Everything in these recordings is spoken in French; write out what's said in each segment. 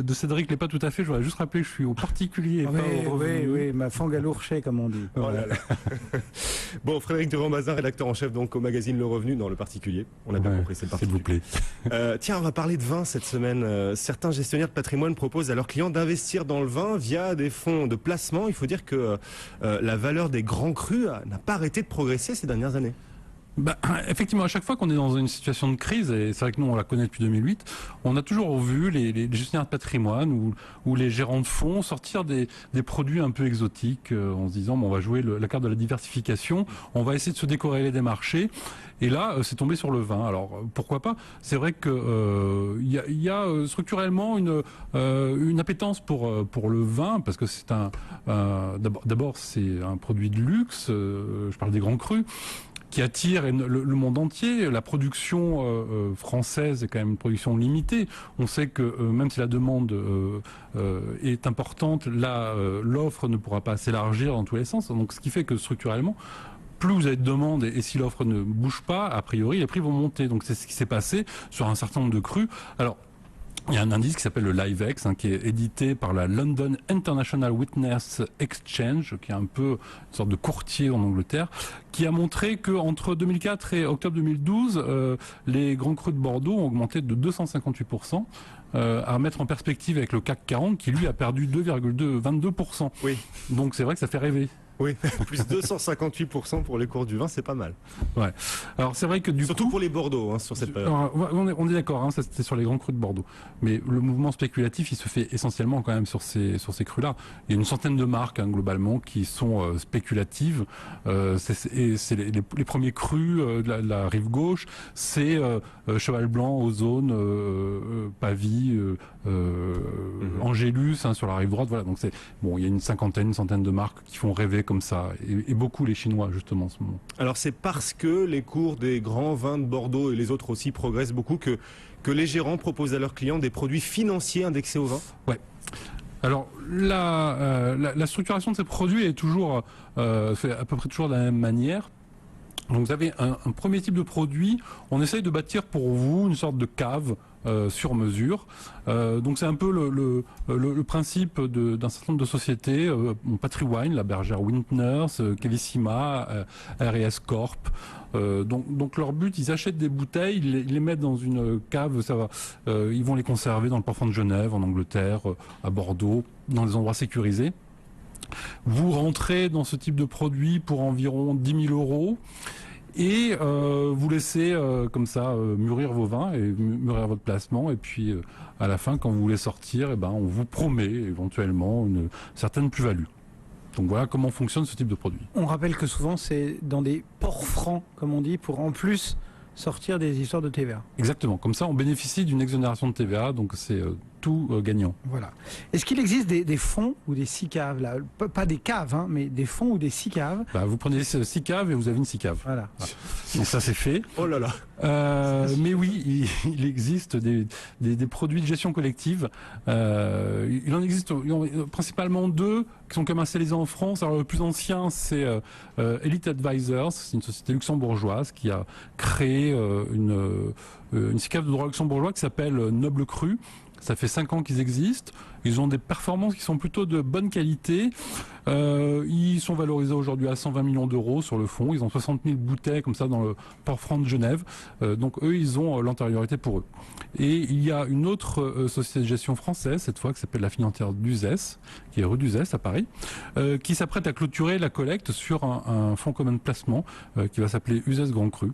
de Cédric l'est pas tout à fait. Je voudrais juste rappeler que je suis au particulier et pas au revenu. Oui, ma fangalourchet, comme on dit. Oh là là. Bon, Frédéric Durand-Bazin, rédacteur en chef donc au magazine Le Revenu, dans le particulier. On a bien compris, c'est le particulier. S'il vous plaît. Tiens, on va parler de vin cette semaine. Certains gestionnaires de patrimoine proposent à leurs clients d'investir dans le vin via des fonds de placement. Il faut dire que la valeur des grands crus n'a pas arrêté de progresser ces dernières années. Effectivement, à chaque fois qu'on est dans une situation de crise, et c'est vrai que nous on la connaît depuis 2008, on a toujours vu les gestionnaires de patrimoine ou les gérants de fonds sortir des produits un peu exotiques en se disant on va jouer la carte de la diversification, on va essayer de se décorréler des marchés. Et là, c'est tombé sur le vin. Alors pourquoi pas? C'est vrai que y a structurellement une appétence pour le vin parce que c'est d'abord c'est un produit de luxe. Je parle des grands crus, qui attire le monde entier. La production française est quand même une production limitée. On sait que même si la demande est importante, l'offre ne pourra pas s'élargir dans tous les sens. Donc ce qui fait que structurellement, plus vous avez de demande et si l'offre ne bouge pas, a priori, les prix vont monter. Donc c'est ce qui s'est passé sur un certain nombre de crus. Alors, il y a un indice qui s'appelle le LiveX, qui est édité par la London International Witness Exchange, qui est un peu une sorte de courtier en Angleterre, qui a montré qu'entre 2004 et octobre 2012, les grands crus de Bordeaux ont augmenté de 258%, à mettre en perspective avec le CAC 40, qui lui a perdu 2,22%. Oui. Donc c'est vrai que ça fait rêver. Oui, plus 258% pour les cours du vin, c'est pas mal. Ouais. Alors c'est vrai que surtout pour les Bordeaux, sur cette période. On est d'accord, ça c'était sur les grands crus de Bordeaux. Mais le mouvement spéculatif, il se fait essentiellement quand même sur ces crus-là. Il y a une centaine de marques globalement qui sont spéculatives. C'est les premiers crus de la rive gauche. C'est Cheval Blanc, Ozone, Pavie, Angélus sur la rive droite. Voilà. Donc il y a une centaine de marques qui font rêver comme ça, et beaucoup les Chinois justement en ce moment. Alors c'est parce que les cours des grands vins de Bordeaux et les autres aussi progressent beaucoup que les gérants proposent à leurs clients des produits financiers indexés au vin. Ouais. Alors la structuration de ces produits est toujours fait à peu près toujours de la même manière. Donc vous avez un premier type de produit, on essaye de bâtir pour vous une sorte de cave sur mesure. Donc c'est un peu le principe d'un certain nombre de sociétés, Patry Wine, la bergère Wintners, Cavissima, R&S Corp. Donc leur but, ils achètent des bouteilles, ils les mettent dans une cave, ils vont les conserver dans le Parfum de Genève, en Angleterre, à Bordeaux, dans des endroits sécurisés. Vous rentrez dans ce type de produit pour environ 10 000 euros et vous laissez comme ça mûrir vos vins et mûrir votre placement. Et puis à la fin, quand vous voulez sortir, on vous promet éventuellement une certaine plus-value. Donc voilà comment fonctionne ce type de produit. On rappelle que souvent c'est dans des ports francs, comme on dit, pour en plus sortir des histoires de TVA. Exactement, comme ça on bénéficie d'une exonération de TVA, donc c'est tout gagnant. Voilà. Est-ce qu'il existe des fonds ou des six caves là, pas des caves, mais des fonds ou des six caves? Vous prenez 6 caves et vous avez une 6 caves. Voilà. Donc ça c'est fait. Oh là là. Mais oui, il existe des produits de gestion collective. Il en existe principalement 2 qui sont commercialisés en France. Alors le plus ancien c'est Elite Advisors, c'est une société luxembourgeoise qui a créé une SICAV de droit luxembourgeois qui s'appelle Noble Cru. Ça fait 5 ans qu'ils existent. Ils ont des performances qui sont plutôt de bonne qualité. Ils sont valorisés aujourd'hui à 120 millions d'euros sur le fond. Ils ont 60 000 bouteilles comme ça dans le port franc de Genève. Donc eux, ils ont l'antériorité pour eux. Et il y a une autre société de gestion française, cette fois, qui s'appelle la financière d'Uzès, qui est rue d'Uzès à Paris, qui s'apprête à clôturer la collecte sur un fonds commun de placement qui va s'appeler Uzès Grand Cru.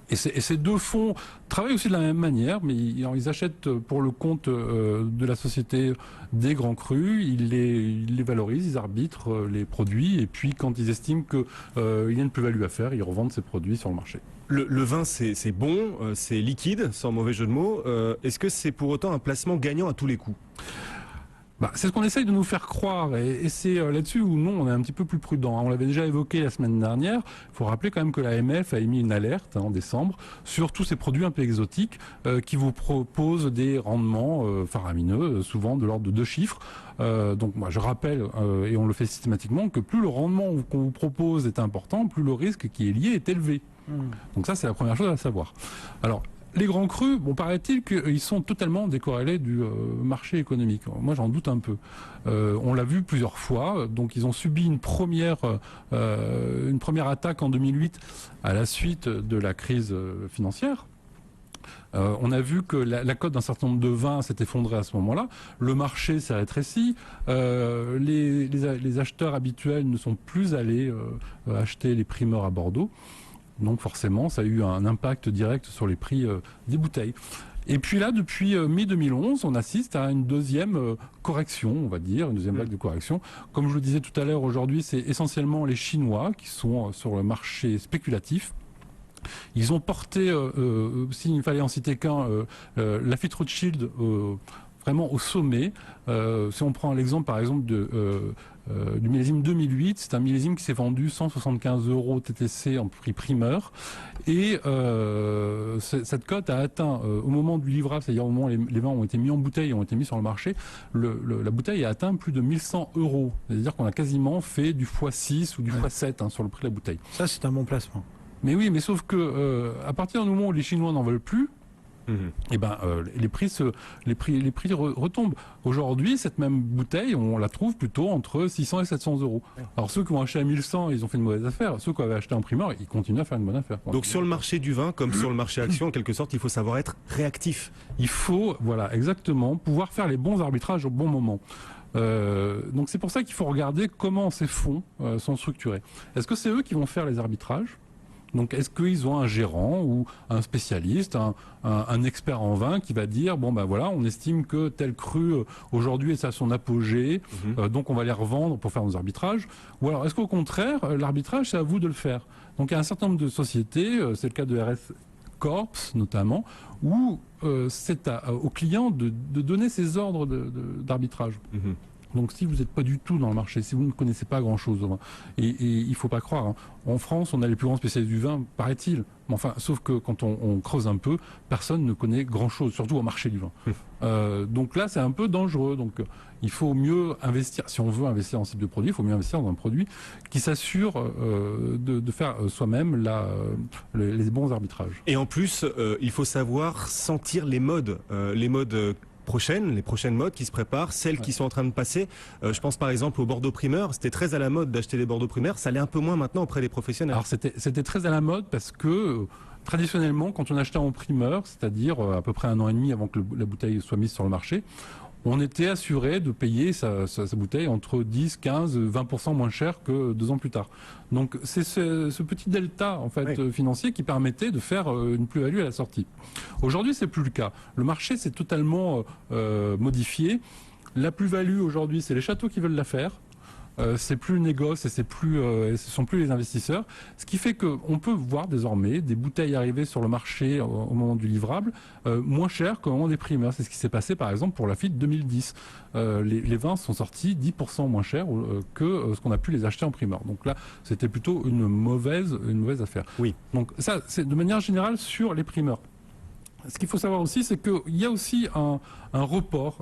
Et ces 2 fonds travaillent aussi de la même manière, mais ils achètent pour le compte de la société des grands crus, ils les valorisent, ils arbitrent les produits, et puis quand ils estiment qu'il y a une plus-value à faire, ils revendent ces produits sur le marché. Le vin, c'est bon, c'est liquide, sans mauvais jeu de mots. Est-ce que c'est pour autant un placement gagnant à tous les coups ? C'est ce qu'on essaye de nous faire croire, et c'est là-dessus où non, on est un petit peu plus prudent. On l'avait déjà évoqué la semaine dernière. Il faut rappeler quand même que l'AMF a émis une alerte en décembre sur tous ces produits un peu exotiques qui vous proposent des rendements faramineux, souvent de l'ordre de 2 chiffres. Donc moi je rappelle, et on le fait systématiquement, que plus le rendement qu'on vous propose est important, plus le risque qui est lié est élevé. Donc ça c'est la première chose à savoir. Alors Les grands crus, bon, paraît-il qu'ils sont totalement décorrélés du marché économique. Moi, j'en doute un peu. On l'a vu plusieurs fois. Donc, ils ont subi une première attaque en 2008 à la suite de la crise financière. On a vu que la cote d'un certain nombre de vins s'est effondrée à ce moment-là. Le marché s'est rétréci. Les acheteurs habituels ne sont plus allés acheter les primeurs à Bordeaux. Donc forcément, ça a eu un impact direct sur les prix des bouteilles. Et puis là, depuis mai 2011, on assiste à une deuxième correction, on va dire, une deuxième vague de correction. Comme je le disais tout à l'heure, aujourd'hui, c'est essentiellement les Chinois qui sont sur le marché spéculatif. Ils ont porté, s'il fallait en citer qu'un, Lafite Rothschild vraiment au sommet. Si on prend l'exemple, par exemple, du millésime 2008, c'est un millésime qui s'est vendu 175 € TTC en prix primeur. Et cette cote a atteint, au moment du livrable, c'est-à-dire au moment où les vins ont été mis en bouteille et ont été mis sur le marché, la bouteille a atteint plus de 1100 €. C'est-à-dire qu'on a quasiment fait du x6 ou du x7 sur le prix de la bouteille. Ça, c'est un bon placement. Mais oui, mais sauf que à partir du moment où les Chinois n'en veulent plus, et les prix retombent. Aujourd'hui, cette même bouteille, on la trouve plutôt entre 600 et 700 €. Alors ceux qui ont acheté à 1100, ils ont fait une mauvaise affaire. Ceux qui avaient acheté en primeur, ils continuent à faire une bonne affaire. Donc sur le marché du vin, comme sur le marché action, en quelque sorte, il faut savoir être réactif. Il faut, voilà, exactement, pouvoir faire les bons arbitrages au bon moment. Donc c'est pour ça qu'il faut regarder comment ces fonds sont structurés. Est-ce que c'est eux qui vont faire les arbitrages ? Donc, est-ce qu'ils ont un gérant ou un spécialiste, un expert en vin qui va dire, bon ben voilà, on estime que tel cru aujourd'hui est à son apogée, donc on va les revendre pour faire nos arbitrages. Ou alors, est-ce qu'au contraire, l'arbitrage, c'est à vous de le faire? Donc, il y a un certain nombre de sociétés, c'est le cas de RS Corps notamment, où c'est au client de donner ses ordres d'arbitrage. Donc si vous n'êtes pas du tout dans le marché, si vous ne connaissez pas grand-chose, et il ne faut pas croire, en France, on a les plus grands spécialistes du vin, paraît-il. Mais enfin, sauf que quand on creuse un peu, personne ne connaît grand-chose, surtout au marché du vin. Donc là, c'est un peu dangereux. Donc il faut mieux investir. Si on veut investir dans ce type de produit, il faut mieux investir dans un produit qui s'assure de faire soi-même les bons arbitrages. Et en plus, il faut savoir sentir les modes les prochaines modes qui se préparent, celles qui sont en train de passer. Je pense par exemple au Bordeaux primeur. C'était très à la mode d'acheter des Bordeaux primeurs. Ça l'est un peu moins maintenant auprès des professionnels. Alors c'était très à la mode parce que traditionnellement, quand on achetait en primeur, c'est-à-dire à peu près 1 an et demi avant que la bouteille soit mise sur le marché, on était assuré de payer sa bouteille entre 10, 15, 20% moins cher que 2 ans plus tard. Donc c'est ce petit delta en fait financier qui permettait de faire une plus-value à la sortie. Aujourd'hui, c'est plus le cas. Le marché s'est totalement modifié. La plus-value aujourd'hui, c'est les châteaux qui veulent la faire. C'est plus le négoce et ce sont plus les investisseurs. Ce qui fait qu'on peut voir désormais des bouteilles arriver sur le marché au moment du livrable moins chères qu'au moment des primeurs. C'est ce qui s'est passé par exemple pour Lafite 2010. Les vins sont sortis 10% moins chers que ce qu'on a pu les acheter en primeur. Donc là, c'était plutôt une mauvaise affaire. Oui. Donc ça, c'est de manière générale sur les primeurs. Ce qu'il faut savoir aussi, c'est qu'il y a aussi un report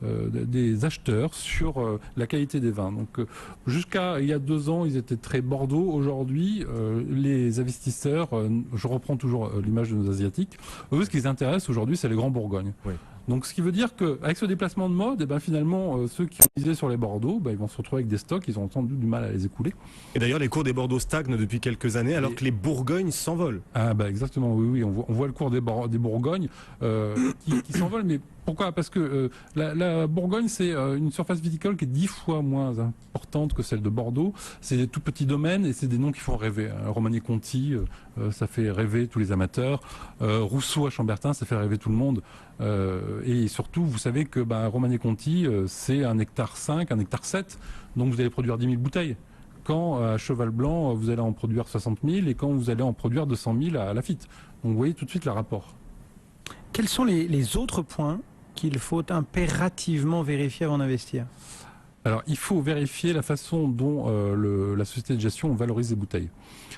des acheteurs sur la qualité des vins. Donc, jusqu'à il y a 2 ans, ils étaient très Bordeaux. Aujourd'hui, les investisseurs, je reprends toujours l'image de nos Asiatiques, eux, ce qui les intéresse aujourd'hui, c'est les grands Bourgognes. Oui. Donc, ce qui veut dire qu'avec ce déplacement de mode, finalement, ceux qui misaient sur les Bordeaux, ils vont se retrouver avec des stocks, ils ont sans doute du mal à les écouler. Et d'ailleurs, les cours des Bordeaux stagnent depuis quelques années, alors que les Bourgognes s'envolent. Ah exactement, oui, on voit le cours des Bourgognes qui s'envolent, mais pourquoi? Parce que la Bourgogne, c'est une surface viticole qui est 10 fois moins importante que celle de Bordeaux. C'est des tout petits domaines et c'est des noms qui font rêver. Romanée-Conti, ça fait rêver tous les amateurs. Rousseau à Chambertin, ça fait rêver tout le monde. Et surtout, vous savez que Romanée-Conti, c'est 1,5 hectare, 1,7 hectare. Donc vous allez produire 10 000 bouteilles. Quand à Cheval Blanc, vous allez en produire 60 000 et quand vous allez en produire 200 000 à Lafite. Donc vous voyez tout de suite le rapport. Quels sont les autres points qu'il faut impérativement vérifier avant d'investir? Alors, il faut vérifier la façon dont la société de gestion valorise les bouteilles.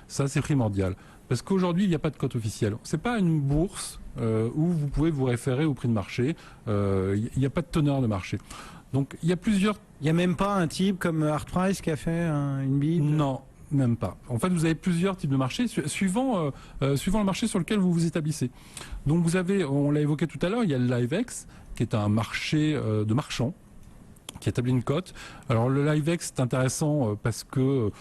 Ça, c'est primordial. Parce qu'aujourd'hui, il n'y a pas de cote officielle. Ce n'est pas une bourse où vous pouvez vous référer au prix de marché. Il n'y a pas de teneur de marché. Donc, il y a plusieurs... Il n'y a même pas un type comme Artprice qui a fait une bid? Non. Même pas. En fait, vous avez plusieurs types de marchés suivant le marché sur lequel vous vous établissez. Donc vous avez, on l'a évoqué tout à l'heure, il y a le LiveX qui est un marché de marchands qui établit une cote. Alors le LiveX c'est intéressant parce que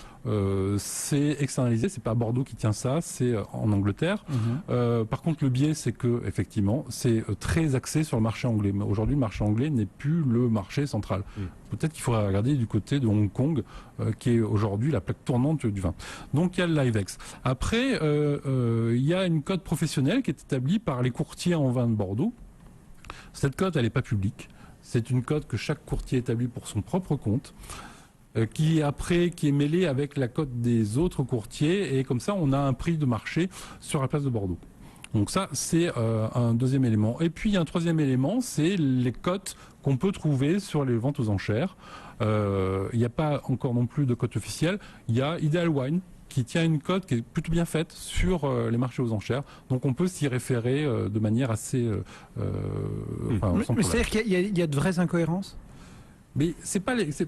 c'est externalisé, c'est pas Bordeaux qui tient ça, c'est en Angleterre. Par contre le biais c'est que effectivement c'est très axé sur le marché anglais. Mais aujourd'hui le marché anglais n'est plus le marché central. Peut-être qu'il faudrait regarder du côté de Hong Kong qui est aujourd'hui la plaque tournante du vin. Donc il y a le LiveX. Après il y a une cote professionnelle qui est établie par les courtiers en vin de Bordeaux. Cette cote elle n'est pas publique. C'est une cote que chaque courtier établit pour son propre compte, qui est mêlée avec la cote des autres courtiers, et comme ça on a un prix de marché sur la place de Bordeaux. Donc ça c'est un deuxième élément. Et puis il y a un troisième élément, c'est les cotes qu'on peut trouver sur les ventes aux enchères. Il n'y a pas encore non plus de cote officielle. Il y a Ideal Wine qui tient une cote qui est plutôt bien faite sur les marchés aux enchères. Donc on peut s'y référer de manière assez... Mais c'est-à-dire qu'il y a de vraies incohérences ? Mais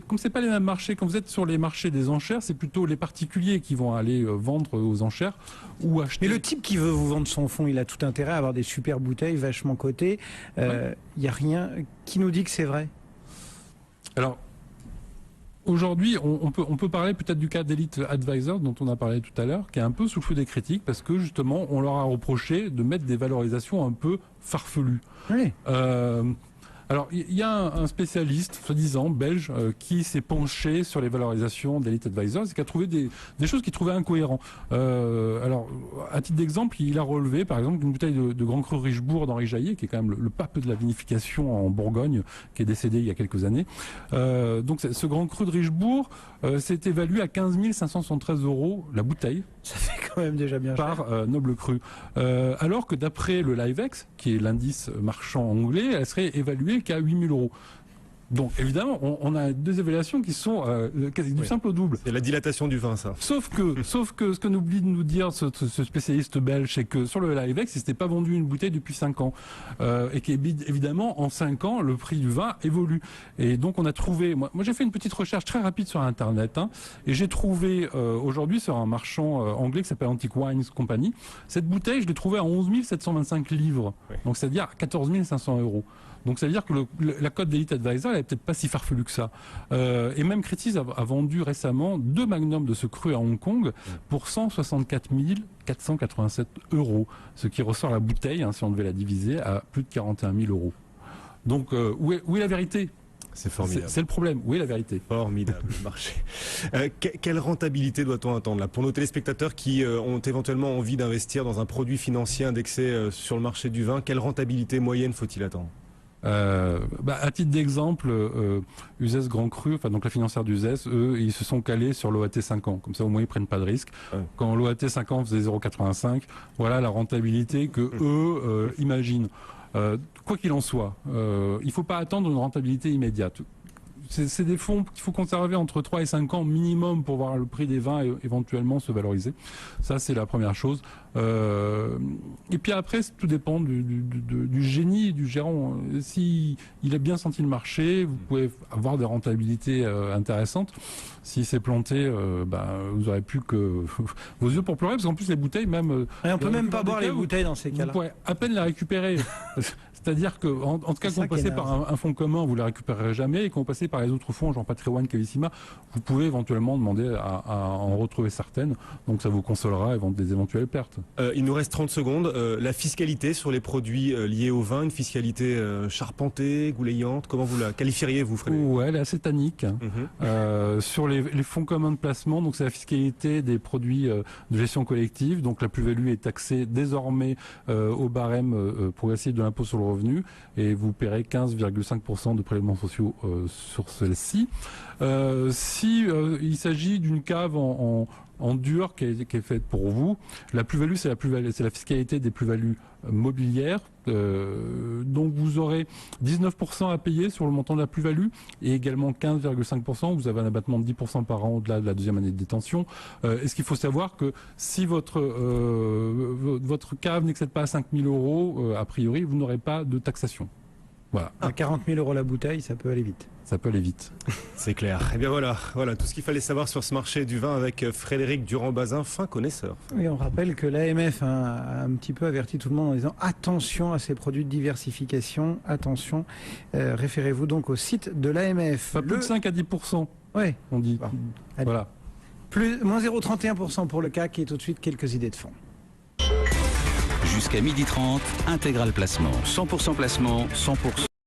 comme c'est pas les mêmes marchés, quand vous êtes sur les marchés des enchères, c'est plutôt les particuliers qui vont aller vendre aux enchères ou acheter. Mais le type qui veut vous vendre son fonds, il a tout intérêt à avoir des super bouteilles vachement cotées. Il n'y a rien qui nous dit que c'est vrai. Alors, aujourd'hui, on peut parler peut-être du cas d'Elite Advisor dont on a parlé tout à l'heure, qui est un peu sous le feu des critiques parce que justement, on leur a reproché de mettre des valorisations un peu farfelues. Oui. Alors, il y a un spécialiste, soi-disant, belge, qui s'est penché sur les valorisations d'Elite Advisors et qui a trouvé des choses qu'il trouvait incohérentes. Alors, à titre d'exemple, il a relevé, par exemple, une bouteille de Grand Cru Richebourg d'Henri Jaillet, qui est quand même le pape de la vinification en Bourgogne, qui est décédé il y a quelques années. Donc, ce Grand Cru de Richebourg s'est évalué à 15 573 € la bouteille. Ça fait quand même déjà bien cher. Par Noble Cru. Alors que d'après le LiveX, qui est l'indice marchand anglais, elle serait évaluée qu'à 8 000 €. Donc évidemment, on a deux évaluations qui sont du simple au double. C'est la dilatation du vin, ça. Sauf que ce que n'oublie de nous dire ce spécialiste belge, c'est que sur le LiveX, il s'était pas vendu une bouteille depuis 5 ans. Et qu'évidemment, en 5 ans, le prix du vin évolue. Et donc on a trouvé... Moi j'ai fait une petite recherche très rapide sur Internet, et j'ai trouvé aujourd'hui sur un marchand anglais qui s'appelle Antique Wines Company, cette bouteille, je l'ai trouvée à 11 725 livres. Oui. Donc c'est-à-dire 14 500 €. Donc ça veut dire que la cote d'Elite Advisor, elle n'est peut-être pas si farfelue que ça. Et même Critis a vendu récemment 2 magnums de ce cru à Hong Kong pour 164 487 €, ce qui ressort la bouteille, si on devait la diviser, à plus de 41 000 €. Donc où est la vérité ? C'est formidable. C'est le problème. Où est la vérité ? Formidable marché. Quelle rentabilité doit-on attendre là pour nos téléspectateurs qui ont éventuellement envie d'investir dans un produit financier indexé sur le marché du vin? Quelle rentabilité moyenne faut-il attendre? À titre d'exemple, Uzès Grand Cru, donc la financière d'Uzès, eux, ils se sont calés sur l'OAT 5 ans. Comme ça, au moins, ils prennent pas de risque. Ouais. Quand l'OAT 5 ans faisait 0,85, voilà la rentabilité que eux imaginent. Quoi qu'il en soit, il faut pas attendre une rentabilité immédiate. C'est des fonds qu'il faut conserver entre 3 et 5 ans minimum pour voir le prix des vins éventuellement se valoriser. Ça, c'est la première chose. Et puis après, tout dépend du génie du gérant. Si il a bien senti le marché, vous pouvez avoir des rentabilités intéressantes. Si c'est planté, vous aurez plus que vos yeux pour pleurer, parce qu'en plus les bouteilles, même... Et on peut même pas boire les bouteilles dans ces cas-là. Vous pourrez à peine les récupérer. C'est-à-dire que, en tout cas, quand vous passez par un fonds commun, vous ne les récupérerez jamais, et quand vous passez par les autres fonds, genre Patrimoine, Cavissima, vous pouvez éventuellement demander à en retrouver certaines. Donc ça vous consolera des éventuelles pertes. Il nous reste 30 secondes. La fiscalité sur les produits liés au vin, une fiscalité charpentée, goulayante, comment vous la qualifieriez, vous, Frédéric ? Ouais, elle est assez tannique. Sur les fonds communs de placement, donc c'est la fiscalité des produits de gestion collective. Donc la plus-value est taxée désormais au barème progressif de l'impôt sur le revenu, et vous paierez 15,5% de prélèvements sociaux sur celle-ci. Si il s'agit d'une cave en dur qui est faite pour vous, la plus-value, c'est la fiscalité des plus-values mobilières. Donc vous aurez 19% à payer sur le montant de la plus-value et également 15,5%. Vous avez un abattement de 10% par an au-delà de la deuxième année de détention. Et ce qu'il faut savoir que si votre cave n'excède pas 5 000 €, a priori, vous n'aurez pas de taxation. Voilà, À 40 000 euros la bouteille, ça peut aller vite. ça peut aller vite. C'est clair. Et bien voilà tout ce qu'il fallait savoir sur ce marché du vin avec Frédéric Durand-Bazin, fin connaisseur. Oui, on rappelle que l'AMF a un petit peu averti tout le monde en disant attention à ces produits de diversification, attention. Référez-vous donc au site de l'AMF. Pas plus de 5 à 10%, Ouais. on dit. Bon. Allez. Voilà. Moins 0,31% pour le CAC et tout de suite quelques idées de fond. Jusqu'à 12h30, Intégral Placement. 100% placement, 100%.